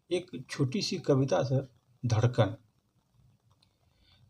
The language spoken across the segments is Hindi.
एक छोटी सी कविता सर, धड़कन।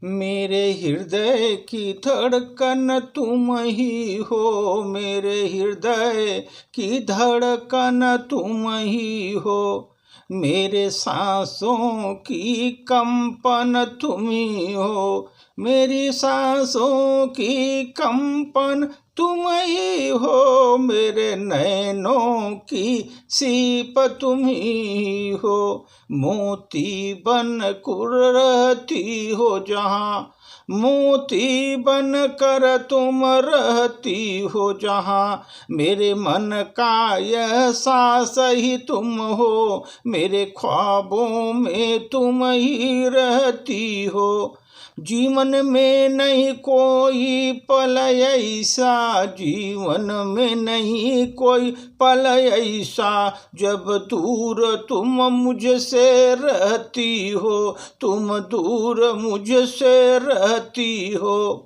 मेरे हृदय की धड़कन तुम ही हो, मेरे हृदय की धड़कन तुम ही हो, मेरे सांसों की कंपन तुम ही हो, मेरी सांसों की कंपन तुम ही हो, मेरे नैनों की सीप तुम ही हो, मोती बन रहती हो जहाँ, मोती बन कर तुम रहती हो जहाँ, मेरे मन का यह सांस ही तुम हो, मेरे ख्वाबों में तुम ही रहती हो, जीवन में नहीं कोई पल ऐसा, जीवन में नहीं कोई पल ऐसा, जब दूर तुम मुझसे रहती हो, तुम दूर मुझसे रहती हो,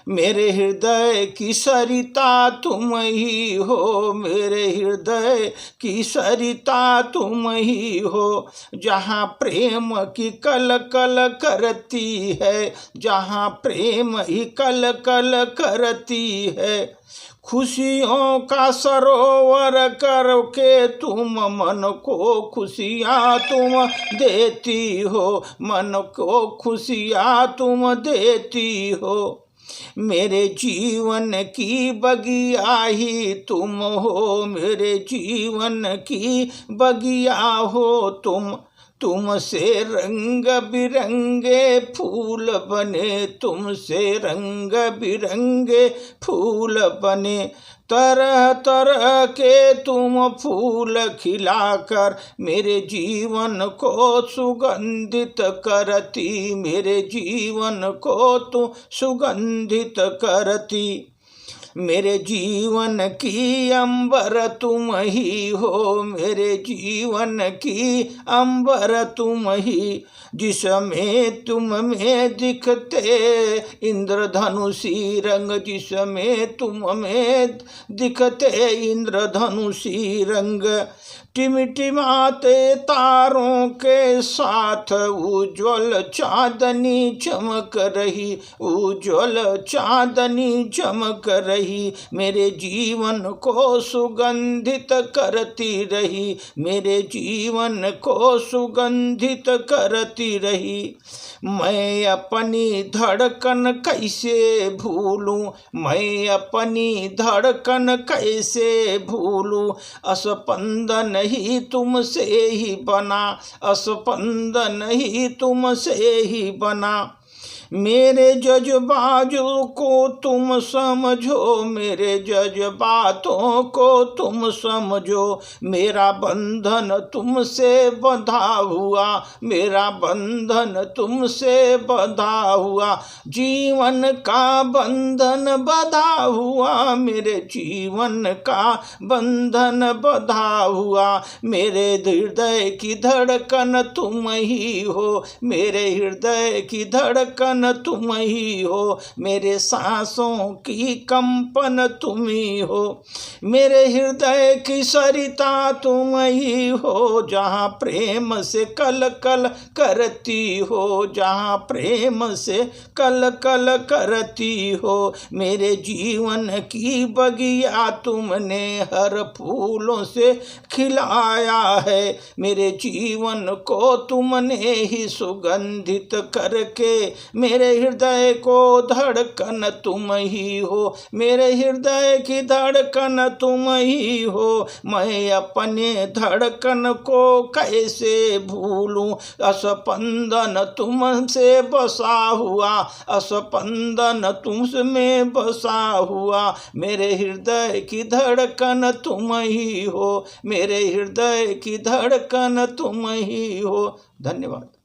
मेरे हृदय की सरिता तुम ही हो, मेरे हृदय की सरिता तुम ही हो, जहाँ प्रेम की कल कल करती है, जहाँ प्रेम ही कल कल करती है, खुशियों का सरोवर करके तुम मन को खुशियाँ तुम देती हो, मन को खुशियाँ तुम देती हो, मेरे जीवन की बगिया ही तुम हो, मेरे जीवन की बगिया हो तुमसे रंग बिरंगे फूल बने, तुमसे रंग बिरंगे फूल बने, तरह तरह के तुम फूल खिलाकर मेरे जीवन को सुगंधित करती, मेरे जीवन को तुम सुगंधित करती, मेरे जीवन की अंबर तुम ही हो, मेरे जीवन की अंबर तुम ही, जिसमें तुम में दिखते इंद्रधनुषी रंग, जिसमें तुम में दिखते इंद्रधनुषी रंग, टिमटिमाते तारों के साथ उज्ज्वल चांदनी चमक रही, उज्ज्वल चांदनी चमक रही, मेरे जीवन को सुगंधित करती रही, मेरे जीवन को सुगंधित करती रही, मैं अपनी धड़कन कैसे भूलूं, मैं अपनी धड़कन कैसे भूलूं, स्पंदन ही तुमसे ही बना, स्पंदन ही तुमसे ही बना, मेरे जज्बातों को तुम समझो, मेरे जज्बातों को तुम समझो, मेरा बंधन तुमसे बंधा हुआ, मेरा बंधन तुमसे बंधा हुआ, जीवन का बंधन बंधा हुआ, मेरे जीवन का बंधन बंधा हुआ, मेरे हृदय की धड़कन तुम ही हो, मेरे हृदय की धड़कन तुम ही हो, मेरे सांसों की कंपन तुम ही हो, मेरे हृदय की सरिता तुम ही हो, जहाँ प्रेम से कल कल करती हो, जहाँ प्रेम से कल कल करती हो, मेरे जीवन की बगिया तुमने हर फूलों से खिलाया है, मेरे जीवन को तुमने ही सुगंधित करके मेरे हृदय को धड़कन तुम ही हो, मेरे हृदय की धड़कन तुम ही हो, मैं अपने धड़कन को कैसे भूलूं, स्पंदन तुमसे बसा हुआ, स्पंदन तुमसे बसा हुआ, मेरे हृदय की धड़कन तुम ही हो, मेरे हृदय की धड़कन तुम ही हो। धन्यवाद।